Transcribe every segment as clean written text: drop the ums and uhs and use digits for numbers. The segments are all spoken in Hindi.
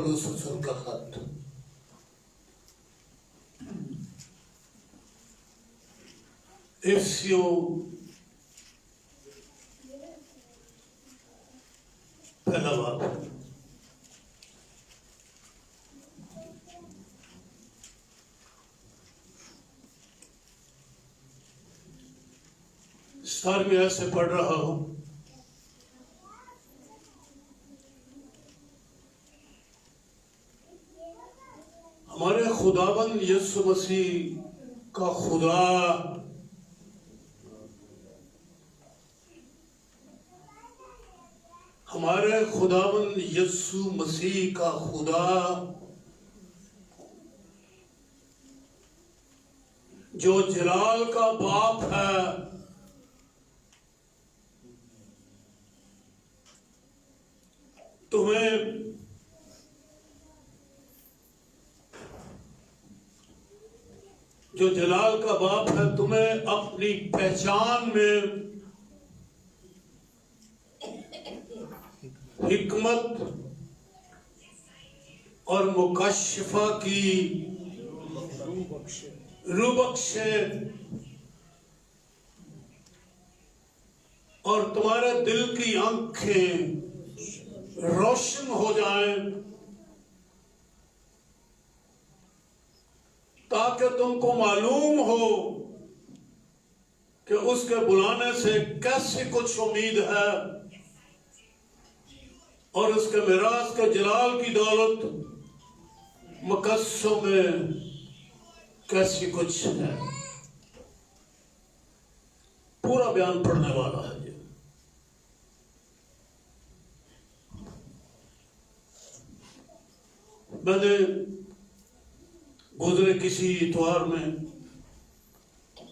रसूल का खत। इफ्सियों पहला बाब। सारी में ऐसे पढ़ रहा हूं। हमारे खुदाबंद यीशु मसीह का खुदा हमारे खुदाबंद यीशु मसीह का खुदा जो जलाल का बाप है, तुम्हें जो जलाल का बाप है तुम्हें अपनी पहचान में हिकमत और मुकश्शिफा की रूह बख्शे और तुम्हारे दिल की आंखें रोशन हो जाएं, ताकि तुमको मालूम हो कि उसके बुलाने से कैसी कुछ उम्मीद है और उसके मिरास के जलाल की दौलत मुकस्सों में कैसी कुछ है। पूरा बयान पढ़ने वाला है ये। मैंने गुजरे किसी इतवार में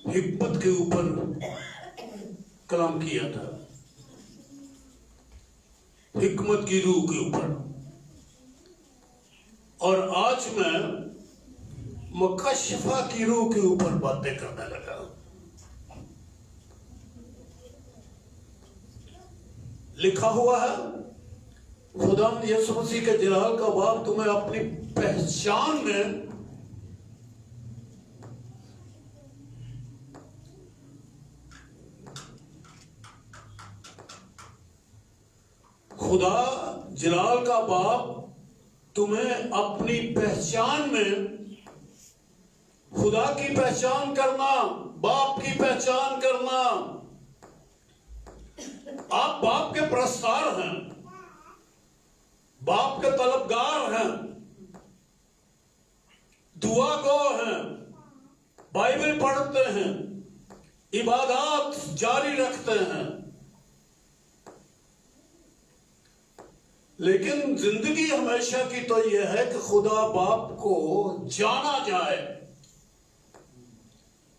हिकमत के ऊपर कलाम किया था, हिकमत की रूह के ऊपर, और आज मैं मुकश्शिफा की रूह के ऊपर बातें करने लगा। लिखा हुआ है, खुदा यीशु मसीह के जलाल का बाप तुम्हें अपनी पहचान में खुदा जलाल का बाप तुम्हें अपनी पहचान में, खुदा की पहचान करना, बाप की पहचान करना। आप बाप के प्रस्तार हैं, बाप के तलबगार हैं, दुआ गो हैं, बाइबल पढ़ते हैं, इबादत जारी रखते हैं, लेकिन जिंदगी हमेशा की तो यह है कि खुदा बाप को जाना जाए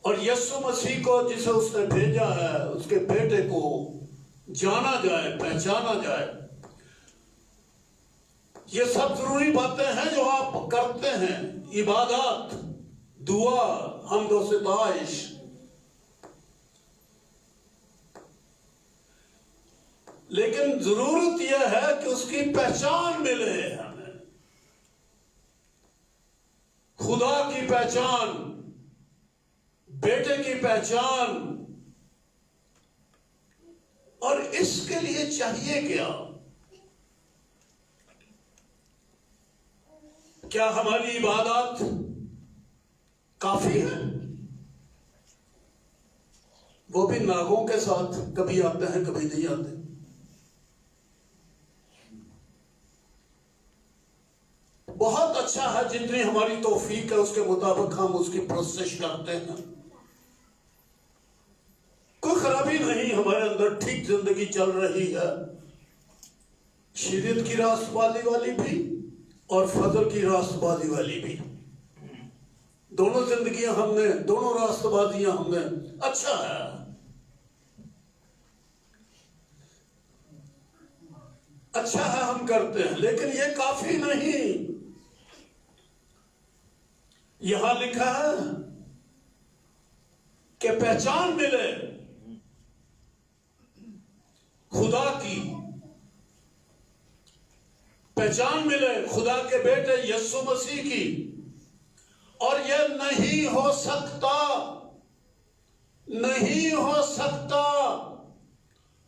और यीशु मसीह को जिसे उसने भेजा है, उसके बेटे को जाना जाए, पहचाना जाए। ये सब जरूरी बातें हैं जो आप करते हैं, इबादत, दुआ, हम्द व सिताइश। लेकिन जरूरत यह है कि उसकी पहचान मिले हमें, खुदा की पहचान, बेटे की पहचान। और इसके लिए चाहिए क्या? क्या हमारी इबादत काफी है? वो भी नागों के साथ, कभी आते हैं कभी नहीं आते। बहुत अच्छा है, जितनी हमारी तौफीक है उसके मुताबिक हम उसकी प्रोसेस करते हैं। कोई खराबी नहीं, हमारे अंदर ठीक जिंदगी चल रही है, शरीयत की रास्तबाजी वाली भी और फजल की रास्तबाजी वाली भी। दोनों जिंदगियां हमने, दोनों रास्तबाजियां हमने, अच्छा है। अच्छा है, हम करते हैं, लेकिन ये काफी नहीं। यहां लिखा है कि पहचान मिले खुदा की, पहचान मिले खुदा के बेटे यीशु मसीह की। और यह नहीं हो सकता, नहीं हो सकता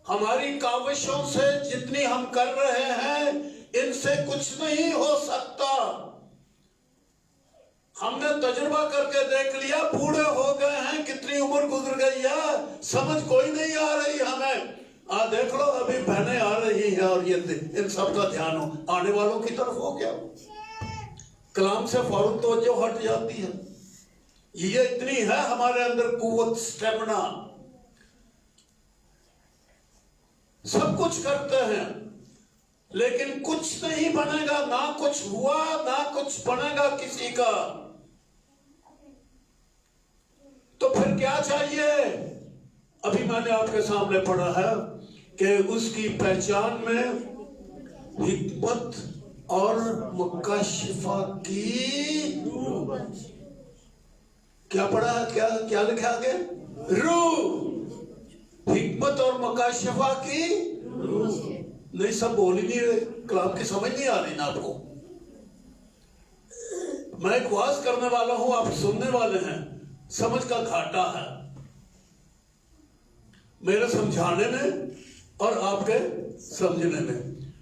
हमारी काविशों से, जितनी हम कर रहे हैं इनसे कुछ नहीं हो सकता। हमने तजुर्बा करके देख लिया, बूढ़े हो गए हैं, कितनी उम्र गुजर गई है, समझ कोई नहीं आ रही हमें। देख लो अभी बहनें आ रही हैं और ये इन सब का ध्यान आने वालों की तरफ हो गया, कलाम से फौरन तवज्जो हट जाती है। ये इतनी है हमारे अंदर कुव्वत, स्टेमिना, सब कुछ करते हैं लेकिन कुछ नहीं बनेगा, ना कुछ हुआ ना कुछ बनेगा किसी का। तो फिर क्या चाहिए? अभी मैंने आपके सामने पढ़ा है कि उसकी पहचान में हिकमत और मुकाशिफा की, क्या पढ़ा है, क्या क्या लिखा आगे? रूह। हिकमत और मुकाशिफा की नहीं, सब बोल ही नहीं रहे, कलाम की समझ नहीं आ रही ना आपको। मैं एक वाज करने वाला हूं, आप सुनने वाले हैं, समझ का घाटा है मेरे समझाने में और आपके समझने में।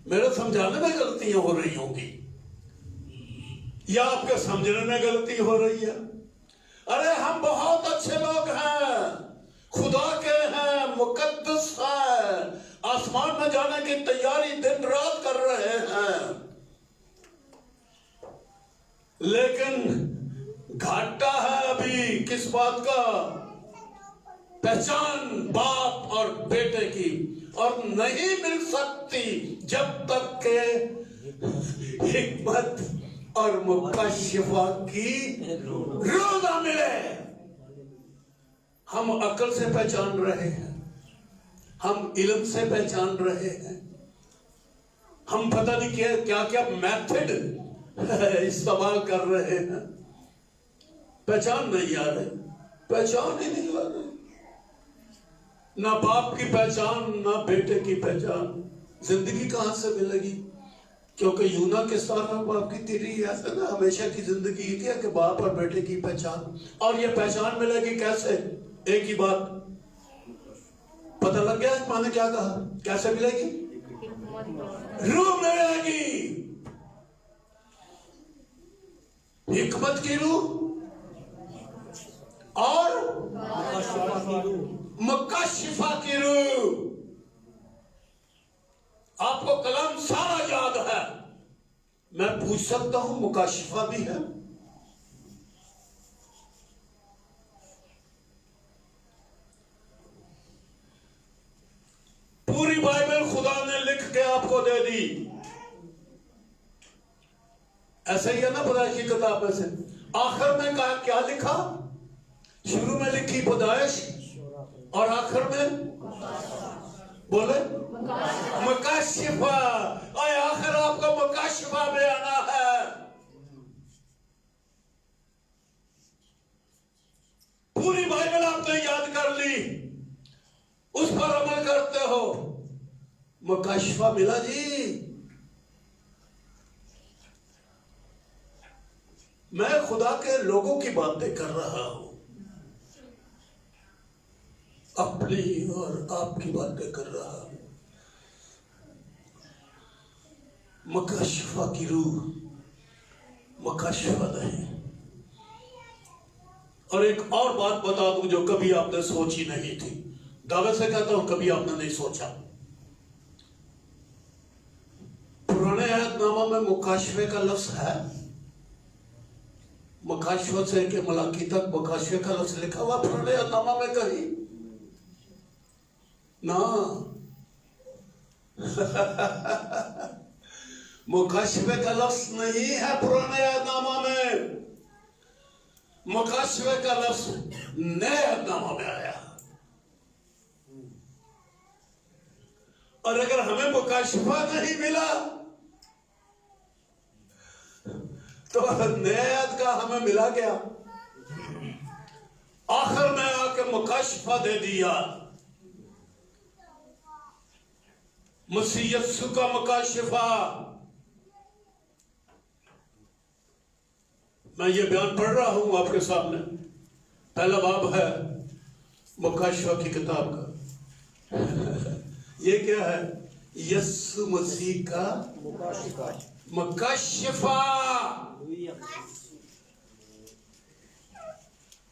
मेरे समझाने में गलतियां हो रही होंगी या आपके समझने में गलती हो रही है। अरे हम बहुत अच्छे लोग हैं, खुदा के हैं, मुकद्दस हैं, आसमान में जाने की तैयारी दिन रात कर रहे हैं, लेकिन घाटा है अभी किस बात का? पहचान बाप और बेटे की, और नहीं मिल सकती जब तक के हिकमत और मुकाशिफा की रूह ना मिले। हम अकल से पहचान रहे हैं, हम इल्म से पहचान रहे हैं, हम पता नहीं क्या क्या मेथड इस्तेमाल कर रहे हैं, पहचान नहीं आ रही, पहचान ही नहीं आ रही। ना बाप की पहचान, ना बेटे की पहचान, जिंदगी कहां से मिलेगी? क्योंकि यूना के साथ बाप की तेरी ऐसा ना हमेशा की जिंदगी थी कि बाप और बेटे की पहचान। और ये पहचान मिलेगी कैसे? एक ही बात पता लग गया मैंने क्या कहा, कैसे मिलेगी? रूह मिलेगी, हिकमत की रूह और मुकाशिफा की रूह। आपको कलाम सारा याद है, मैं पूछ सकता हूं मुकाशिफा भी है? पूरी बाइबल खुदा ने लिख के आपको दे दी, ऐसा ही है ना? पैदाइश की किताब में से आखिर में कहा क्या लिखा? शुरू में लिखी पैदाइश और आखिर में बोले मुकाशिफा। और आखिर आपको मुकाशिफा में आना है। पूरी बाइबल आपने याद कर ली, उस पर अमल करते हो, मुकाशिफा मिला जी। मैं खुदा के लोगों की बातें कर रहा हूं, अपनी और आपकी बातें कर रहा हूं। मुकाशिफा की रूह, मुकाशिफा नहीं। और एक और बात बता दूं जो कभी आपने सोची नहीं थी, दावे से कहता हूं कभी आपने नहीं सोचा। पुराने अहदनामा में मुकाशिफे का लफ्ज है, मुकाशिफा से के मलाकी तक मुकाशिफे का लफ्ज लिखा हुआ पुराने अहदनामा में कहीं ना। मुकाशिफे का लफ्ज नहीं है पुराने अहदनामा में, मुकाशिफे का लफ्ज नए अहदनामा में आया। और अगर हमें मुकाशिफा नहीं मिला तो नए अहद का हमें मिला क्या? आखिर में आके मुकाशिफा दे दिया, मसीह यीशु का मुकाशिफा। मैं ये बयान पढ़ रहा हूं आपके सामने। पहला बाब है मुकाशवा की किताब का। ये क्या है? यीशु मसीह का मुकाशफा।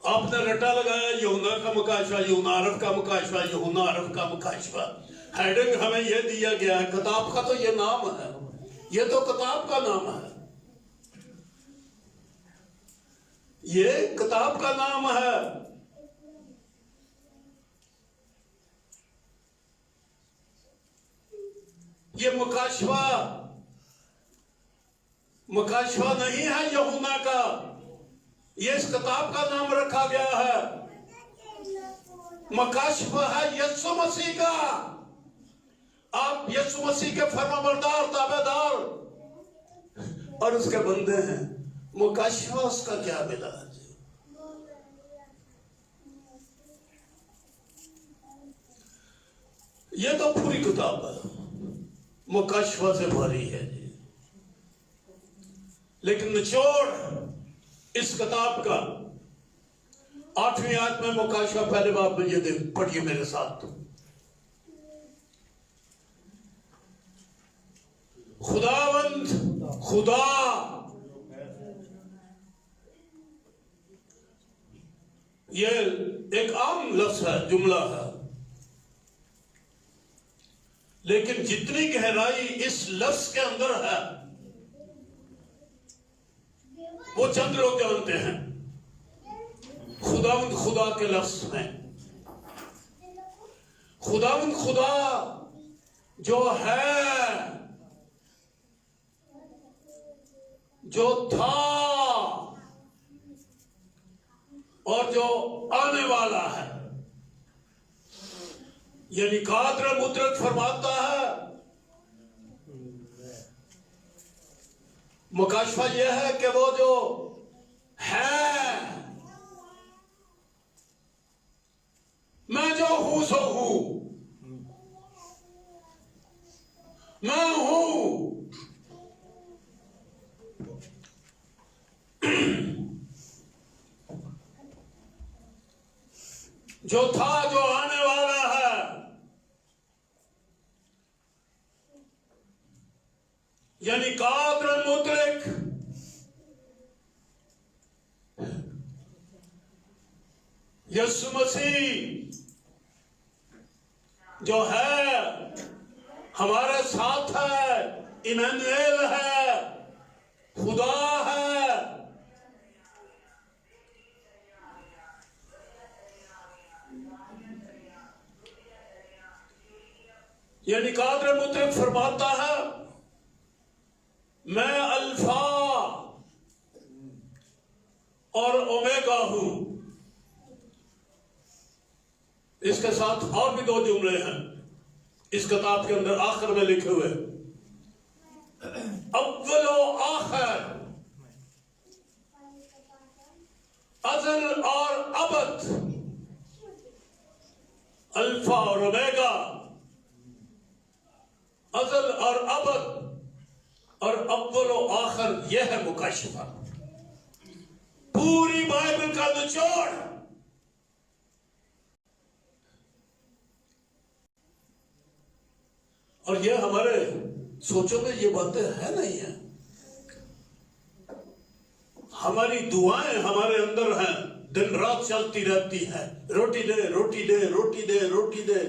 आपने रटा लगाया यूहन्ना का मुकाशफा, यूहन्ना अरब का मुकाशफा, यूहन्ना अरब का मुकाशफा। हेडिंग हमें यह दिया गया है, किताब का तो ये नाम है, ये तो किताब का नाम है, ये किताब का नाम है। ये मुकाशफा नहीं है यूहन्ना का, ये इस किताब का नाम रखा गया है। मुकाशफा है यीशु मसीह का। आप यीशु मसीह के फरमाबरदार, ताबेदार और उसके बंदे हैं। मुकाशफा उसका क्या मिला? ये तो पूरी किताब है, मुकाशफा से भरी है जी। लेकिन निचोड़ इस किताब का 8वीं आयत में मुकाशफा पहले बाब में ये देख, पढ़िए मेरे साथ। खुदावंद, खुदा, ये एक आम लफ्ज है, जुमला है, लेकिन जितनी गहराई इस लफ्ज के अंदर है वो चंद लोग जानते हैं। खुदावंद खुदा के लफ्ज में, खुदावंद खुदा जो है, जो था और जो आने वाला है, यानी कादर मुतरक फरमाता है। मुकाशफा यह है कि वो जो है, मैं जो हूं सो हूं, मैं हूं। जो था, जो आने वाला है, यानी कादर मुतरक, यीशु मसीह जो है, हमारे साथ है, इमानुएल है, खुदा है। यानी कादर मुतरक फरमाता है, मैं अल्फा और ओमेगा हूं। इसके साथ और भी 2 जुमले हैं इस किताब के अंदर आखिर में लिखे हुए, अव्वलो आखिर, अज़ल और अबद, अल्फा और ओमेगा, अज़ल और अबद और अव्वलो आखिर। यह है मुकाशफा, पूरी बाइबल का निचोड़। और ये हमारे सोचों में ये बातें है नहीं है, हमारी दुआएं हमारे अंदर हैं, दिन रात चलती रहती है। रोटी दे, रोटी दे, रोटी दे, रोटी दे,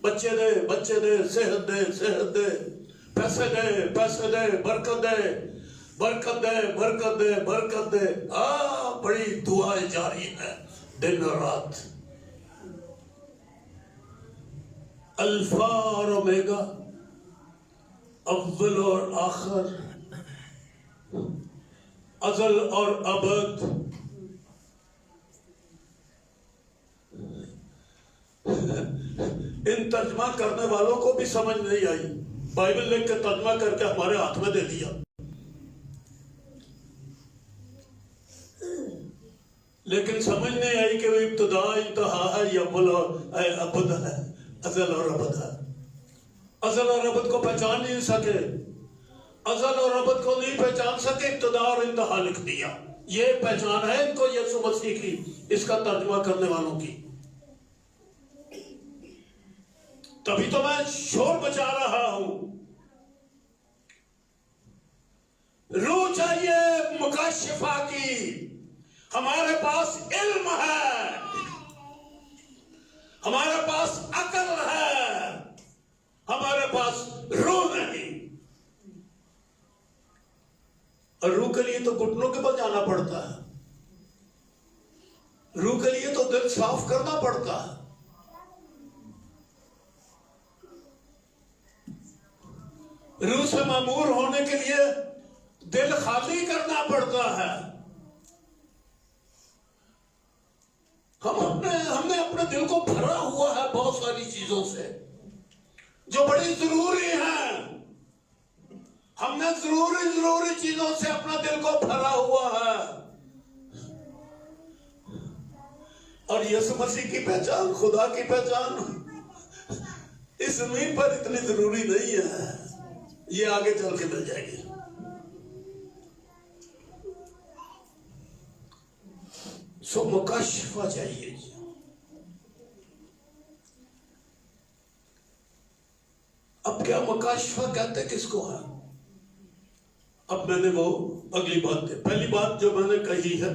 बच्चे दे, बच्चे दे, सेहत दे, सेहत दे, पैसे दे, पैसे दे, बरकत दे, बरकत दे, बरकत दे, बरकत दे। बड़ी दुआएं जारी है दिन और रात। अल्फा और ओमेगा, अव्वल और आखिर, अज़ल और अबद। इन तर्जमा करने वालों को भी समझ नहीं आई, बाइबल लिख के तर्जमा करके हमारे हाथ में दे दिया। लेकिन समझ नहीं आई कि वो इब्तिदा, इंतहा है या अव्वल और अबद है, अज़ल और अबद है। अज़ल और अबद को पहचान नहीं सके, अज़ल और अबद को नहीं पहचान सके, इब्तिदा और इंतहा लिख दिया। ये पहचान है इनको यीशु मसीह की, इसका तर्जुमा करने वालों की। तभी तो मैं शोर मचा रहा हूं। रूह चाहिए मुकाशिफा की। हमारे पास इल्म है, हमारे पास अकल है, हमारे पास रूह नहीं। और रूह के लिए तो घुटनों के बल जाना पड़ता है। रूह के लिए तो दिल साफ करना पड़ता है। रूह से मामूर होने के लिए दिल खाली करना पड़ता है। हमने अपने दिल को भरा हुआ है बहुत सारी चीजों से जो बड़ी जरूरी हैं। हमने जरूरी चीजों से अपना दिल को भरा हुआ है। और यीशु मसीह की पहचान, खुदा की पहचान इस जमीन पर इतनी जरूरी नहीं है। ये आगे चल के मिल जाएगी। सो मुकाशिफा चाहिए। अब क्या मुकाशिफा कहते किसको है? अब मैंने वो अगली बात, पहली बात जो मैंने कही है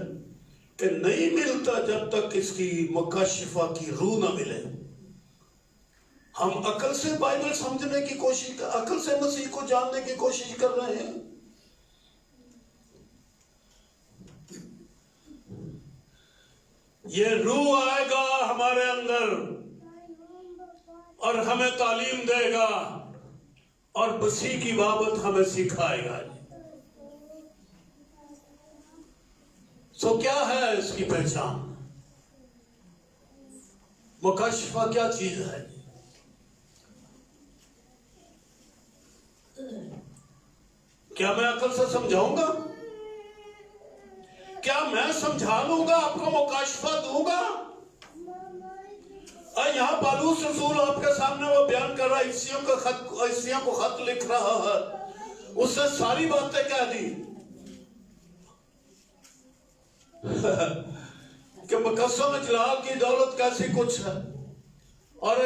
कि नहीं मिलता जब तक इसकी मुकाशिफा की रूह ना मिले। हम अकल से बाइबल समझने की कोशिश, अकल से मसीह को जानने की कोशिश कर रहे हैं। ये रूह आएगा हमारे अंदर और हमें तालीम देगा और मसीह की बाबत हमें सिखाएगा। सो क्या है इसकी पहचान? मुकाशिफा क्या चीज है? क्या मैं अकल से समझाऊंगा? क्या मैं समझा लूंगा, आपको मुकाशिफा दूंगा? और यहां पालूस रसूल आपके सामने वो बयान कर रहा है, इफ्सियों को खत लिख रहा है। उससे सारी बातें कह दी कि मुकस्सम जलाल की दौलत कैसी कुछ है और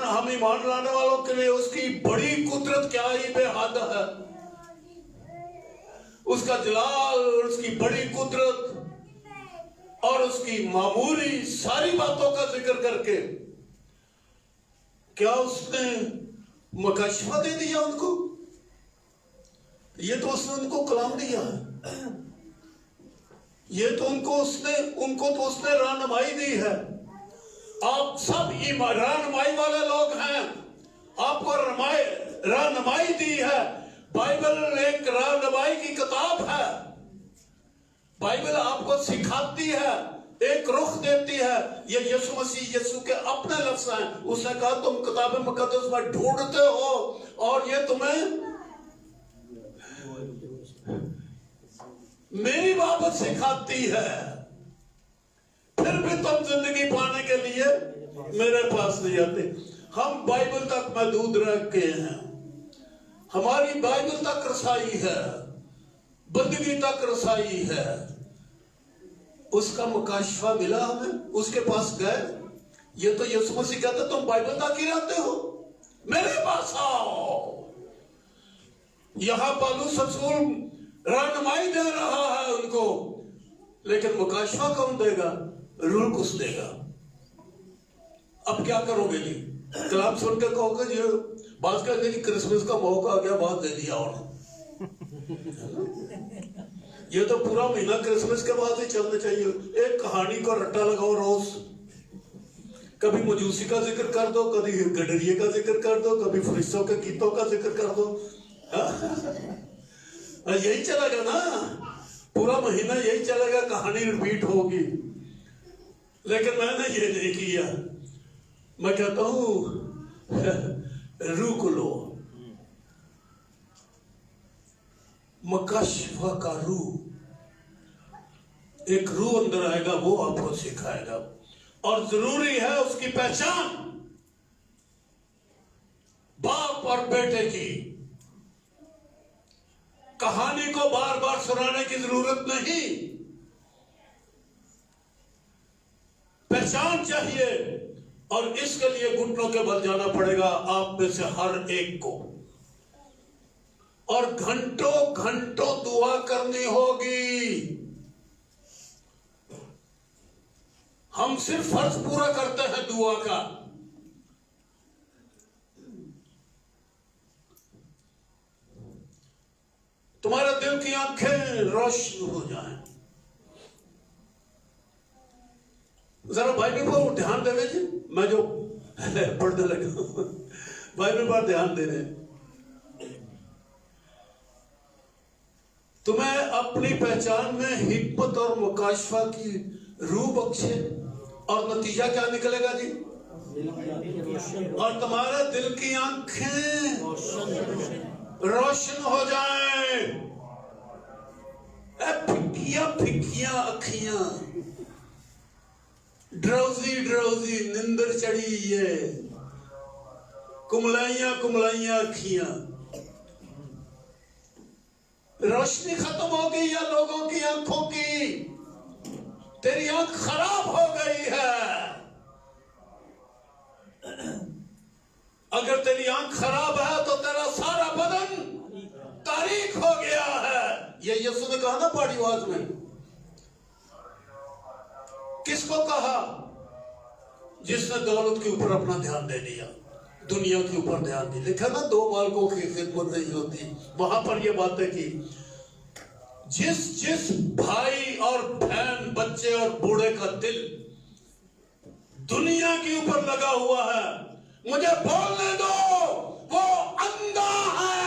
हम ईमान लाने वालों के लिए उसकी बड़ी कुदरत क्या ही बेहद है। उसका जलाल, उसकी बड़ी कुदरत और उसकी मामूली सारी बातों का जिक्र करके क्या उसने मुकाशिफा दे दिया उनको? ये तो उसने उनको कलाम दिया है। ये तो उनको तो उसने रहनुमाई दी है। आप सब रहनुमाई वाले लोग हैं। आपको रहनुमाई दी है। बाइबल एक रहनुमाई की किताब है। बाइबल आपको सिखाती है, एक रुख देती है। ये यीशु मसीह, यीशु के अपने लफ्ज हैं। उसने कहा तुम किताब मुकद्दस में ढूंढते हो और ये तुम्हें मेरी बाबत सिखाती है। फिर भी तुम जिंदगी पाने के लिए मेरे पास नहीं आते। हम बाइबल तक महदूद रह के हैं। हमारी बाइबल तक रसाई है, बंदगी तक रसाई है। उसका मुकाशिफा मिला हमें, उसके पास गए। ये तो यीशु मसीह कहते तुम बाइबल तक ही रहते हो, मेरे पास आओ। यहां पालूस रसूल रहनुमाई दे रहा है उनको, लेकिन मुकाशिफा कौन देगा? रूह कुछ देगा। अब क्या करोगे जी? कलाम सुन के कहोगे जी, बात कहेंगे जी क्रिसमस का मौका आ गया, बात दे दिया। और ये तो पूरा महीना क्रिसमस के बाद ही चलना चाहिए। एक कहानी को रट्टा लगाओ रोज। कभी मजूसी का जिक्र कर दो, कभी गडरिये का जिक्र कर दो, कभी फरिश्तों के गीतों का जिक्र कर दो। यही चलेगा ना, पूरा महीना यही चलेगा, कहानी रिपीट होगी। लेकिन मैंने ये नहीं किया। मैं कहता हूं रूह को लो, मुकाशिफा का रूह, एक रूह अंदर आएगा, वो आपको सिखाएगा। और जरूरी है उसकी पहचान बाप और बेटे की। कहानी को बार बार सुनाने की जरूरत नहीं। पहचान चाहिए, और इसके लिए घुटनों के बल जाना पड़ेगा आप में से हर एक को, और घंटों घंटों दुआ करनी होगी। हम सिर्फ फर्ज पूरा करते हैं दुआ का। तुम्हारे दिल की आंखें रोशन हो जाएं। जरा बाइबल पर ध्यान देवे जी, मैं जो पढ़ने लगा बाइबल पर ध्यान दे रहे। तुम्हें अपनी पहचान में हिकमत और मुकाशफा की रूह बख्शे, और नतीजा क्या निकलेगा जी? और तुम्हारे दिल की आंखें रोशन हो जाएं। फिक्कियां फिक्कियां अखियां, ड्राउजी ड्राउजी निंदर चढ़ी है, कुमलाइयां कुमलाइयां अखियां। रोशनी खत्म हो गई है लोगों की आंखों की। तेरी आंख खराब हो गई है। अगर तेरी आंख खराब है तो तेरा सारा बदन तारीख हो गया है। ये यीशु ने कहा ना पहाड़ी आवाज में। किसको कहा? जिसने दौलत के ऊपर अपना ध्यान दे दिया, दुनिया के ऊपर ध्यान दिया। लिखा ना, दो बालकों की खिदमत नहीं होती। वहां पर ये बातें की, जिस भाई और बहन, बच्चे और बूढ़े का दिल दुनिया के ऊपर लगा हुआ है, मुझे बोलने दो, वो अंधा है।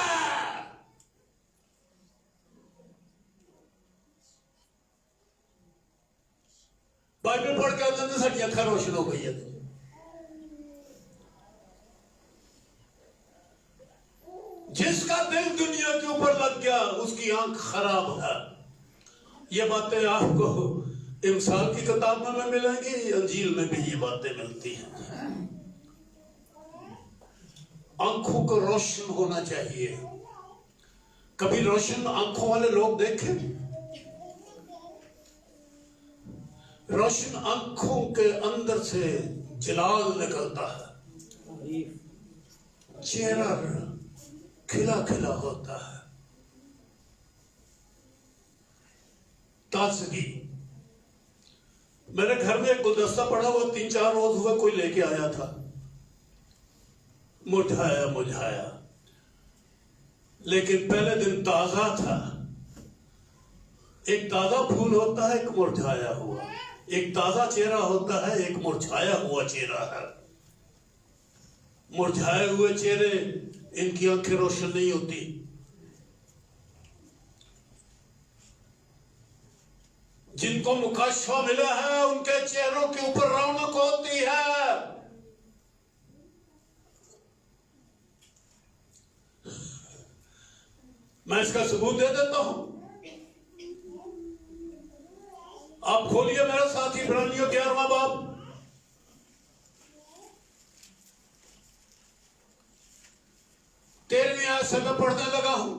बाइबल पढ़ के अंदर साड़ी अखा रोशन हो गई है। जिसका दिल दुनिया के ऊपर लग गया उसकी आंख खराब है। ये बातें आपको इमसाल की किताब में मिलेंगी, अंजील में भी ये बातें मिलती हैं। आंखों को रोशन होना चाहिए। कभी रोशन आंखों वाले लोग देखे? रोशन आंखों के अंदर से जलाल निकलता है, चेहरा खिला खिला होता है, ताजगी। मेरे घर में एक गुलदस्ता पड़ा हुआ, 3-4 रोज हुआ कोई लेके आया था, मुरझाया मुरझाया, लेकिन पहले दिन ताजा था। एक ताजा फूल होता है, एक मुरझाया हुआ। एक ताजा चेहरा होता है, एक मुरझाया हुआ चेहरा है। मुरझाए हुए चेहरे, इनकी आंखें रोशन नहीं होती। जिनको मुकाशफा मिला है उनके चेहरों के ऊपर रौनक होती है। मैं इसका सबूत दे देता हूं। आप खोलिए मेरे साथ इब्रानियों 11वां बाब। तेरहवीं आयत से मैं पढ़ने लगा हूं।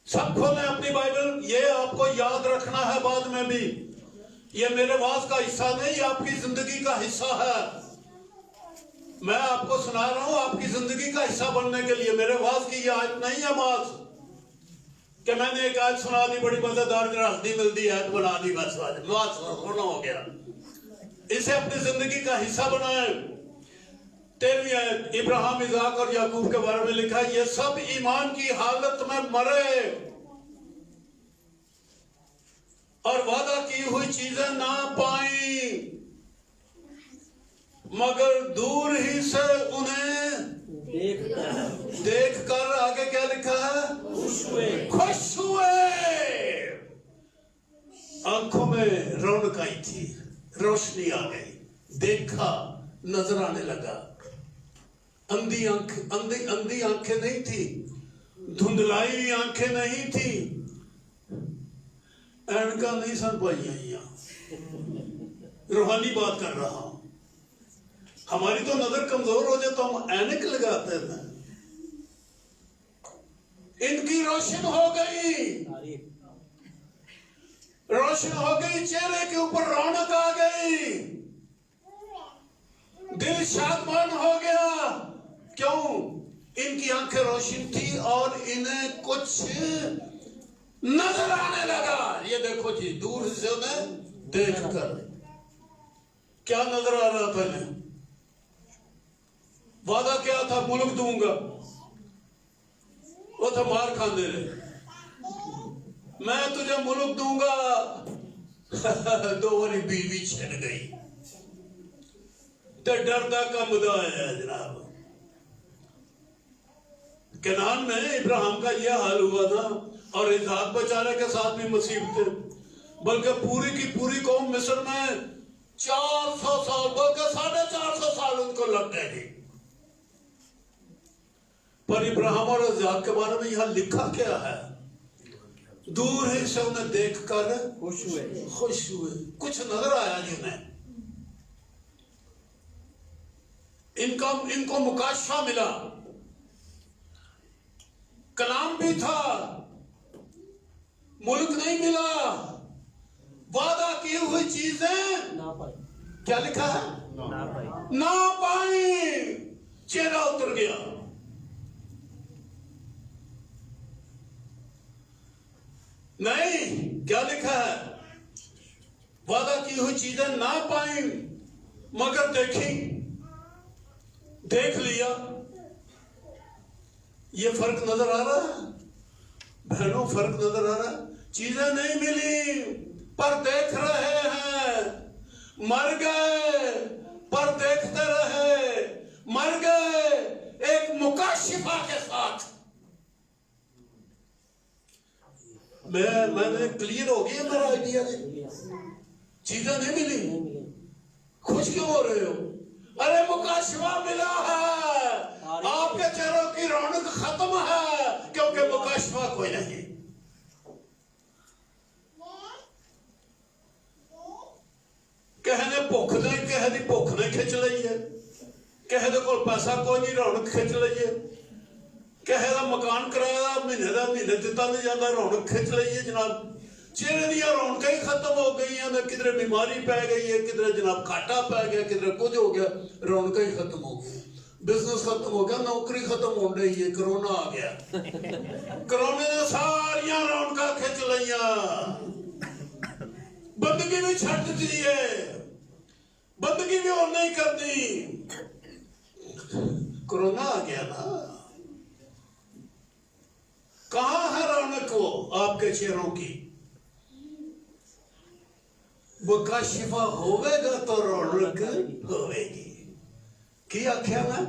सब खोलें अपनी बाइबल। ये आपको याद रखना है बाद में भी। ये मेरे वाज का हिस्सा नहीं, आपकी जिंदगी का हिस्सा है। मैं आपको सुना रहा हूं आपकी जिंदगी का हिस्सा बनने के लिए। मेरे वाज की ये आयत नहीं है बात कि मैंने एक आयत सुना दी, बड़ी मजेदार हल्दी मिलती आयत बना दी, बस बात होना हो गया। इसे अपनी जिंदगी का हिस्सा बनाए। 13वीं आयत, इब्राहिम, इज़हाक और याकूब के बारे में लिखा है, ये सब ईमान की हालत में मरे और वादा की हुई चीजें ना पाई, मगर दूर ही से उन्हें देख कर, आगे क्या लिखा है, खुश हुए। आंखों में रौनक आई थी, रोशनी आ गई, देखा, नजर आने लगा। अंधी आंखें नहीं थी, धुंधलाई आंखें नहीं थी, ऐनका नहीं सन पाई। रूहानी बात कर रहा हूं। हमारी तो नजर कमजोर हो जाए तो हम ऐनक लगाते हैं। इनकी रोशन हो गई। रोशन हो गई, चेहरे के ऊपर रौनक आ गई, दिल शादमान हो गया। क्यों? इनकी आंखें रोशन थी और इन्हें कुछ नजर आने लगा। ये देखो जी, दूर से उन्हें देखकर क्या नजर आ रहा था इन्हें? वादा क्या था? मुल्क दूंगा। वो तो मार खाने रहे, मैं तुझे मुल्क दूंगा। दो बारी बीवी छिन गई तो डरदा का मुद्दा है जनाब। कनान में इब्राहिम का यह हाल हुआ था, और इसहाक बेचारे के साथ भी मुसीबत, बल्कि पूरी की पूरी कौम मिस्र में 400 साल, बल्कि 450 साल उनको लग गए। पर इब्राहिम और इसहाक के बारे में यहां लिखा क्या है? दूर ही से उन्हें देखकर खुश हुए। कुछ नजर आया जी उन्हें, इनको मुकाशफा मिला। कलाम भी था, मुल्क नहीं मिला, वादा की हुई चीजें ना पाई। क्या लिखा है? ना पाई। चेहरा उतर गया। नहीं, क्या लिखा है? वादा की हुई चीजें ना पाई मगर देखी, देख लिया। ये फर्क नजर आ रहा है बहनों, फर्क नजर आ रहा है। चीजें नहीं मिली पर देख रहे हैं, मर गए पर देखते रहे, मर गए एक मुकाशिफा के साथ। मैंने क्लियर हो गया मेरा आइडिया ने? चीजें नहीं मिली, खुश क्यों हो रहे हो? अरे मुकाशिफा मिला है, आपके चेहरों की रौनक खत्म है, क्योंकि मुकाशिफा कोई नहीं। कहने भुख नहीं, कहने भुख नहीं खिंच रही है, कहने को पैसा कोई नहीं, रौनक खिंच रही है, कहे का मकान किराया महीने दिता नहीं जाता, रौनक खिंच रही है जनाब। चेहरे दी रौनक ही खत्म हो गई है, किधरे बीमारी पै गई है, किधरे जनाब घाटा पै गया, किधरे कुछ हो गया, रौनक ही खत्म हो गई, बिजनेस खत्म हो गया, नौकरी खत्म हो रही है, कोरोना आ गया। कोरोना ने सारिया रौनक खिंच लिया, बंदगी भी छट दी है, बंदगी भी और नहीं करनी। कोरोना आ गया ना, कहां है रौनक वो आपके चेहरों की? मुकाशिफा होवेगा तो रौनक होवेगी। की आख्या ना?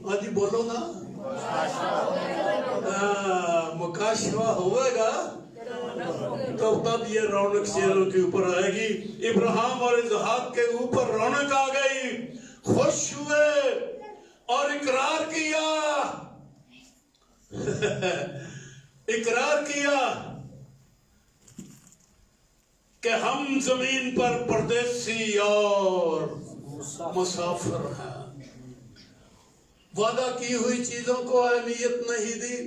हाँ जी बोलो ना। मुकाशिफा होवेगा तो तब ये रौनक चेहरों के ऊपर आएगी। इब्राहिम और इसहाक के ऊपर रौनक आ गई, खुश हुए और इकरार किया इकरार किया कि हम जमीन पर परदेसी और मुसाफिर हैं। वादा की हुई चीजों को अहमियत नहीं दी,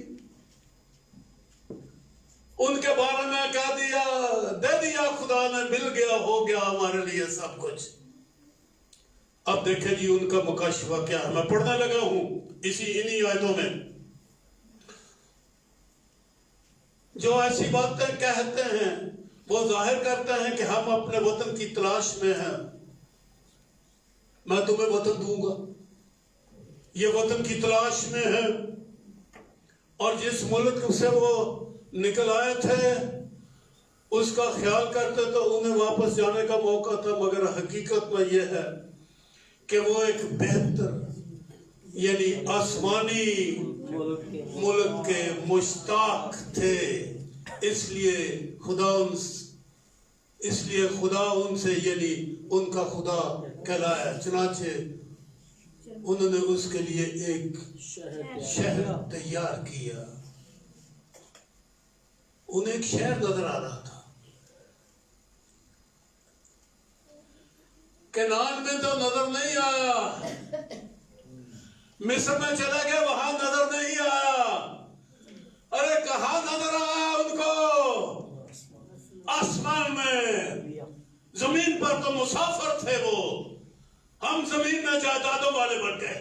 उनके बारे में कह दिया, दे दिया खुदा ने, मिल गया, हो गया हमारे लिए सब कुछ। अब देखे जी उनका मुकाशफा क्या है। मैं पढ़ने लगा हूं इन्हीं आयतों में, जो ऐसी बातें कहते हैं वो जाहिर करते हैं कि हम अपने वतन की तलाश में हैं। मैं तुम्हें वतन दूंगा, ये वतन की तलाश में है। और जिस मुल्क से वो निकल आए थे उसका ख्याल करते तो उन्हें वापस जाने का मौका था, मगर हकीकत में यह है कि वो एक बेहतर यानी आसमानी मुल्क के मुश्ताक थे। इसलिए खुदा उनसे यानी उनका खुदा कहलाया। चनाचे उन्होंने उसके लिए एक शहर तैयार किया। उन्हें एक शहर नजर आ रहा था। कनान में तो नजर नहीं आया, मिस्र में चले गए, वहां नजर नहीं आया। अरे कहां नजर आया उनको? आलम में, जमीन पर तो मुसाफिर थे वो। हम जमीन में जायदादों वाले बन गए,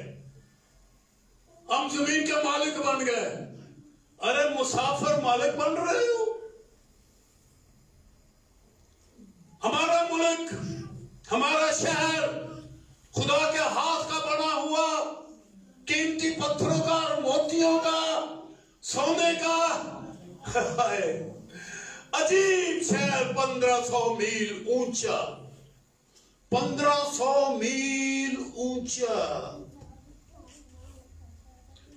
हम जमीन के मालिक बन गए। अरे मुसाफिर मालिक बन रहे हो। हमारा मुल्क, हमारा शहर खुदा के हाथ का बना हुआ, कीमती पत्थरों का और मोतियों का, सोने का अजीब शहर, 1500 मील ऊंचा, 1500 मील ऊंचा,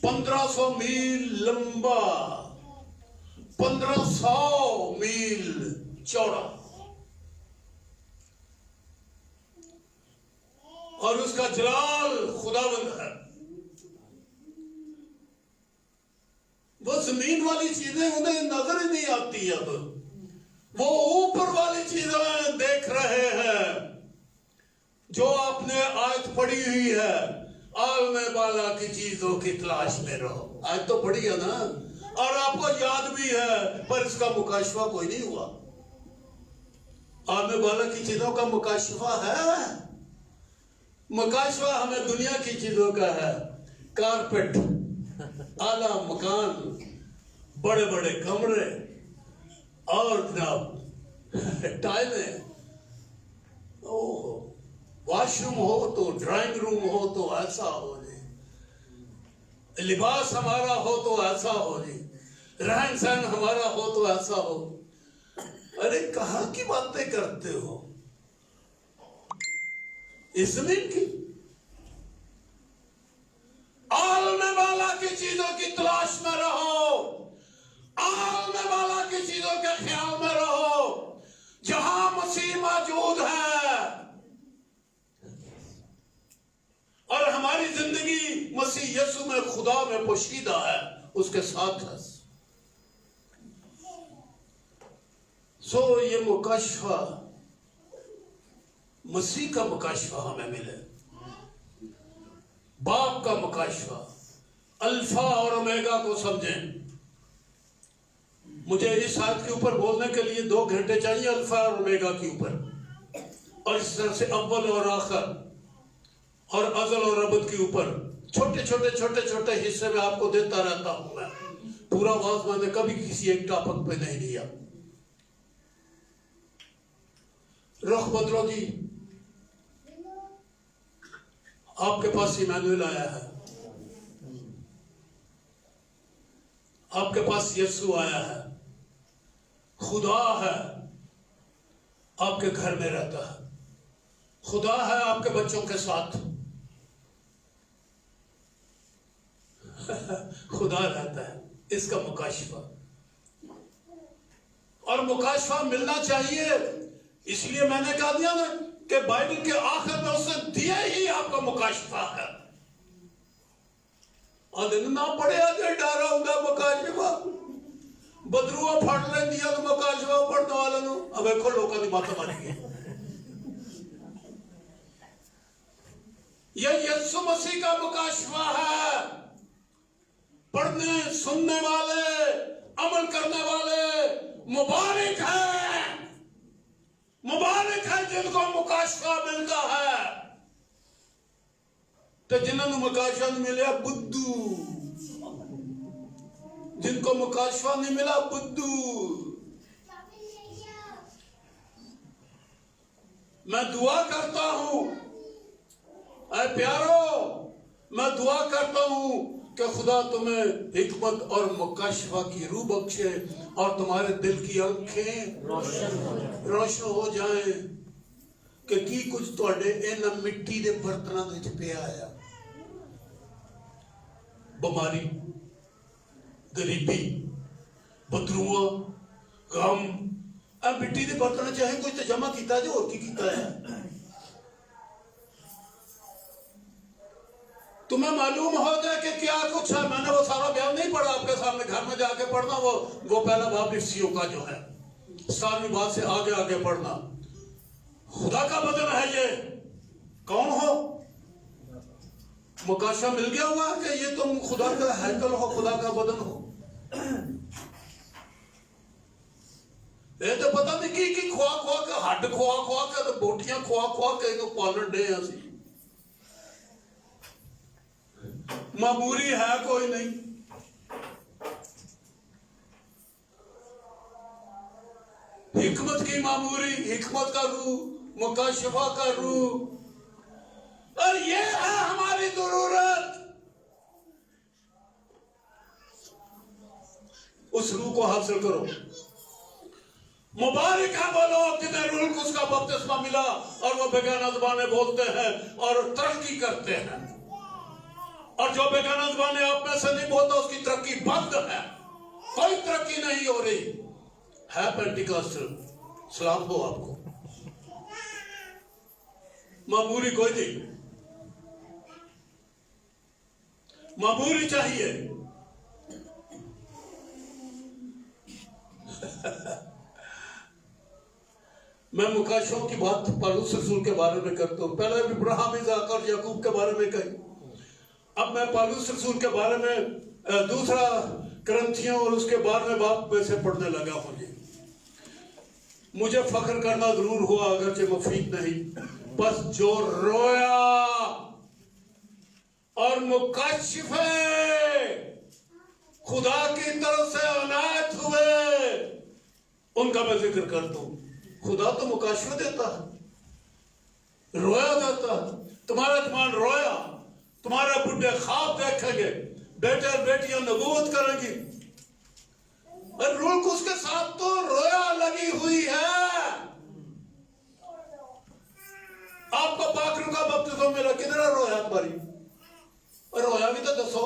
1500 मील लंबा, 1500 मील चौड़ा, और उसका जलाल खुदावंद है। वो जमीन वाली चीजें उन्हें नजर ही नहीं आती। अब वो ऊपर वाली चीजें देख रहे हैं जो आपने आयत पढ़ी हुई है, आलमे बाला की चीजों की तलाश में रहो। आयत तो पढ़ी है ना, और आपको याद भी है, पर इसका मुकाशफा कोई नहीं हुआ। आलमे बाला की चीजों का मुकाशफा है। मुकाशफा हमें दुनिया की चीजों का है। कारपेट, आला मकान, बड़े बड़े कमरे, और जनाब टाइलें, ओह, वॉशरूम हो तो, ड्राइंग रूम हो तो ऐसा हो जी, लिबास हमारा हो तो ऐसा हो जी, रहन सहन हमारा हो तो ऐसा हो। अरे कहाँ की बातें करते हो? इस जमीन की आलमे वाला की चीजों की तलाश में रहो, आलमे वाला की चीजों के ख्याल में रहो, जहां मसीह मौजूद है। और हमारी जिंदगी मसीह यीशु में, खुदा में पोशीदा है, उसके साथ है। सो ये मुकाशफा, मसीह का मुकाशफा हमें मिले, बाप का मुकाशफा, अल्फा और ओमेगा को समझें। मुझे इस आयत के ऊपर बोलने के लिए 2 घंटे चाहिए, अल्फा और ओमेगा के ऊपर, और इस तरह से अव्वल और आखिर और अजल और अबद के ऊपर छोटे छोटे छोटे छोटे हिस्से में आपको देता रहता हूं मैं। पूरा वाज मैंने कभी किसी एक टॉपिक पे नहीं लिया। रुख बदलो जी, आपके पास इमानुएल आया है, आपके पास यीशु आया है, खुदा है, आपके घर में रहता है, खुदा है आपके बच्चों के साथ, खुदा रहता है। इसका मुकाशफा, और मुकाशफा मिलना चाहिए। इसलिए मैंने कहा दिया ना कि बाइबल के आखिर में उसने दिया ही आपका मुकाशफा है। और ना पढ़े आगे डारा होगा मुकाशफा, बदरुआ फट ले दिया तो मुकाशफा पढ़ने वाले नु अब देखो लोगों की बात मारेंगे। यह यीशु मसीह का मुकाशफा है। पढ़ने सुनने वाले, अमल करने वाले मुबारक है, मुबारक है जिनको मुकाशफा मिलता है। तो जिन्होंने मुकाशफा नहीं मिला बुद्धू, जिनको मुकाशफा नहीं मिला बुद्धू। मैं दुआ करता हूं, ऐ प्यारो, मैं दुआ करता हूं कि खुदा तुम्हें हिकमत और मुकाशफा की रूह बख्शे और तुम्हारे दिल की आंखें रोशन हो जाएं कि की कुछ तुहाडे इन मिट्टी के बर्तनों विच पिया है। बीमारी, गरीबी, बदरुआ, गम, मिट्टी के बर्तन चाहे कुछ तो जमा किया जो और की कीता है। तुम्हें मालूम हो जाए कि क्या कुछ है। मैंने वो सारा बयान नहीं पढ़ा आपके सामने, घर में जाके पढ़ना। वो पहला बाब इफ्सियों का जो है 7वीं बात से आगे आगे पढ़ना। खुदा का बदन है ये। कौन हो? मुकाशा मिल गया हुआ कि ये तुम खुदा का हैकल हो, खुदा का बदन हो। ये तो पता नहीं की खुआ खुआ के हड्ड खुआ खुआ के तो बोटियां खुआ खुआ के तो पालन डे असी मामूरी है कोई नहीं। हिकमत की मामूरी, हिकमत का रूह, मुकाशफा का रूह, और ये है हमारी जरूरत। उस रूह को हासिल करो। मुबारक है वो लोग जिन्हें रूह कुछ का बपतिस्मा मिला और वो बेगाना ज़बानें बोलते हैं और तरक्की करते हैं, और जो बेगाना ज़बानें आप में से नहीं बोलता उसकी तरक्की बंद है, कोई तरक्की नहीं हो रही है। पेंटिकॉस्टल सलाम हो आपको। मामूरी कोई नहीं, मामूरी चाहिए। मैं मुकाशों की बात पौलुस रसूल के बारे में करता हूँ। पहले भी इब्राहिम, इसहाक और याकूब के बारे में कही। अब मैं पौलुस रसूल के बारे में दूसरा करंथियों और उसके बारे में बाप में से पढ़ने लगा हूँ। मुझे फख्र करना जरूर हुआ, अगरचे मुफीद नहीं, बस जो रोया और मुकाशिफे खुदा की तरफ से अनायत हुए उनका मैं जिक्र करता हूं। खुदा तो मुकाशिफे देता है, रोया देता है। तुम्हारा जवान रोया, तुम्हारे बुढ़े ख्वाब देखेंगे, बेटे और बेटियां नबूवत करेंगी, और रूह को उसके साथ तो रोया लगी हुई है। आपको पाखरू का बपतिस्मा मिला, किधर रोया तुम्हारी? और रोया भी तो दसो।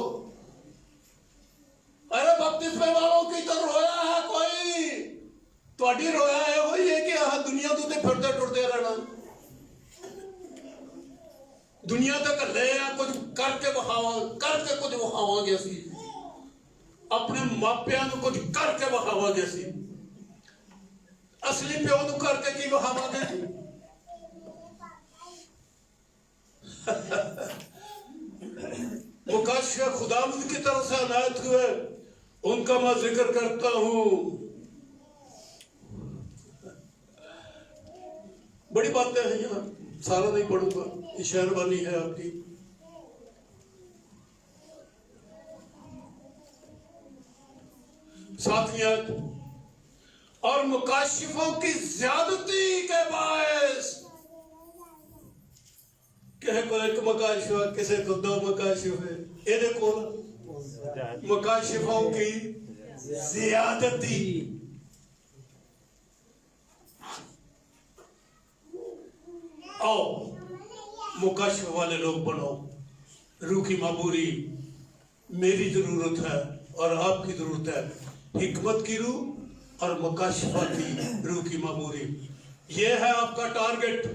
अरे बपतिस्मे वालों की तो रोया है कोई, थोड़ी रोया है वही है कि हाँ दुनिया तो फिरते टुरते रहना, दुनिया तक ले कुछ करके बखावा, करके कुछ बखावांगे असी, अपने मापियां को कुछ करके बखावांगे असी, असली प्यो को करके की बखावांगे। मुकाशिफे खुदावंद की तरफ से अनायत हुए उनका मैं जिक्र करता हूं। बड़ी बातें हैं यहाँ, सारा नहीं पढ़ूंगा, ये शेरवानी है आपकी। साथियां, और मुकाशिफों की ज्यादती के बायस, किसी को एक मुकाशिफा, किसी को दो मुकाशिफे, ये देखो मुकाशिफों की ज्यादती। आओ मुकाशिफ वाले लोग बनो। रूह की मामूरी मेरी जरूरत है और आपकी जरूरत है। हिकमत की रूह और मुकाशिफा की रूह की मामूरी, ये है आपका टारगेट,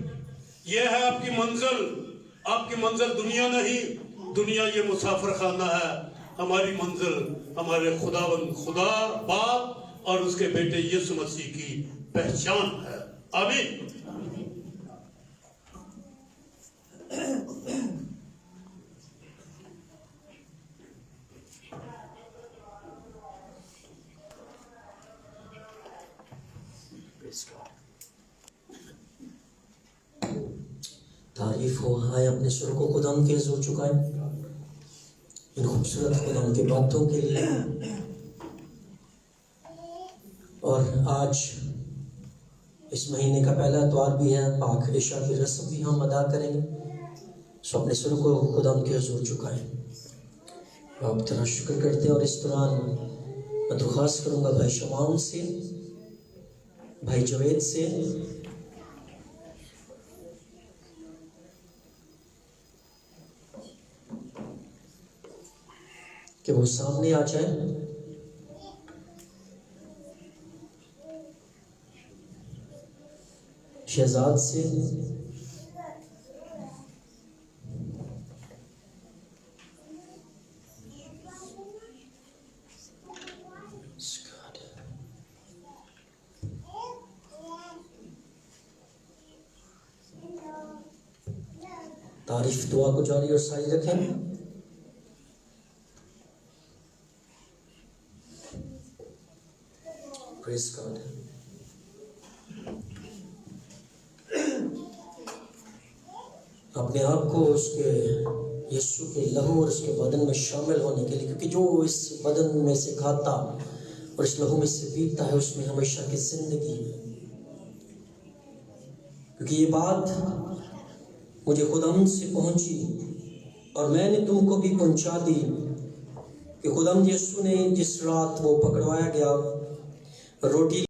ये है आपकी मंजिल। आपकी मंजिल दुनिया नहीं, दुनिया ये मुसाफिर खाना है। हमारी मंजिल हमारे खुदावंद खुदा बाप और उसके बेटे यीशु मसीह की पहचान है। आमीन। तारीफ हो, आए अपने सुर को खुदाम के हुजूर चुकाए इन खूबसूरत खुदाम की बातों के लिए। और आज इस महीने का पहला इतवार भी है, पाक इशा की रस्म भी हम अदा करेंगे। सो अपने सुर को खुदाम के हुजूर चुकाएं। आप तेरा शुक्र करते हैं। और इस दौरान मैं दरख्वास्त करूँगा भाई शमाउन से, भाई जवेद से, कि वो सामने आ जाए। शहजाद से, तारीफ दुआ को जारी और सारी रखें। Praise God. अपने आप को उसके यीशु के लहू और उसके बदन में शामिल होने के लिए, क्योंकि जो इस बदन में से खाता और इस लहू में से पीता है उसमें हमेशा की जिंदगी है। क्योंकि ये बात मुझे खुदाम से पहुंची और मैंने तुमको भी पहुंचा दी कि खुदाम यीशु ने जिस रात वो पकड़वाया गया, रोटी